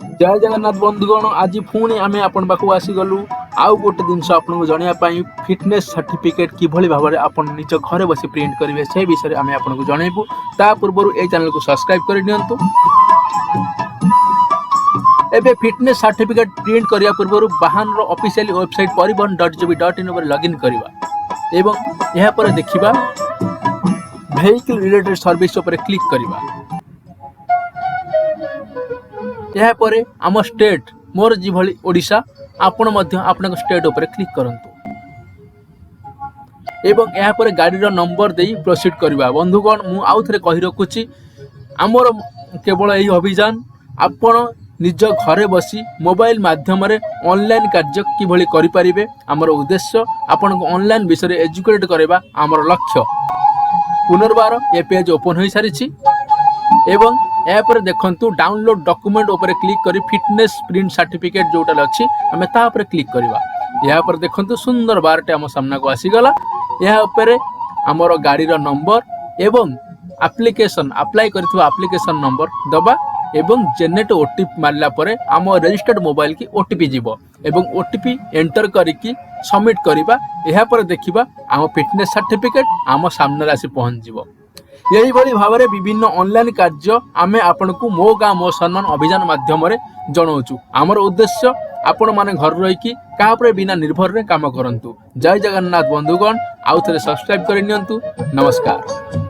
जय जगन्नाथ बंधुगण आज पुणी आम आपण पाखु आसीगलु आउ गोटे जिनस आपको जनवाई फिटनेस सर्टिफिकेट किभली भाव में आप निज घर बस प्रिंट करेंगे से विषय में आम आपको जनइबू ता पूर्व ये चैनल को सब्सक्राइब कर दिंतु। एबे फिटनेस सर्टिफिकेट प्रिंट करने पूर्व वाहन ऑफिशियल वेबसाइट परिवहन.gov.in पर लॉगिन करवा एवं यह पर देखिबा व्हीकल रिलेटेड सर्विस पर क्लिक करवा। यह परे आम स्टेट मोर जिभली ओडिशा आपण मध्य आपण स्टेट उपर क्लिक करंतु एवं यह पर गाड़ी रो नंबर देई प्रोसीड करवा। बंधुगण मु आउ थरे कहि रखुची आमर केवल यही अभियान आपण निज घरे बसी मोबाइल माध्यम रे ऑनलाइन कार्य किभली करि परिबे आमर उद्देश्य आपण को ऑनलाइन विषय एजुकेट करबा आमर लक्ष्य। पुनर्बार ये पेज ओपन हो सारी एवं यापर देखंतु डाउनलोड डॉक्यूमेंट ऊपर क्लिक करी फिटनेस प्रिंट सर्टिफिकेट जोटा अच्छी आम ता क्लिक करवा। यहाँ पर देखंतु सुंदर बारटे आम सामना को आसीगला। यहाँ ऊपर आमर गाड़ी नंबर एवं एप्लिकेशन अप्लाई करथिबा एप्लिकेशन नंबर दबा एवं जेनेट ओटीपी मारला परे आम रजिस्टर्ड मोबाइल की ओटीपी जीवो एवं ओटीपी एंटर करिकी सबमिट करवा। यहाँ पर देखिबा आम फिटनेस सर्टिफिकेट आम सामने आसी पहुँच जिवो। यही भली भाव में विभिन्न ऑनलाइन कार्य आमे आपण को मो गाँ मो सम्मान अभियान माध्यम जनाऊँ। आमर उद्देश्य आपण माने घर रही क्या बिना निर्भर रे काम करंतु। जय जगन्नाथ बंधुगण आउ थे सब्सक्राइब कर नियंतु। नमस्कार।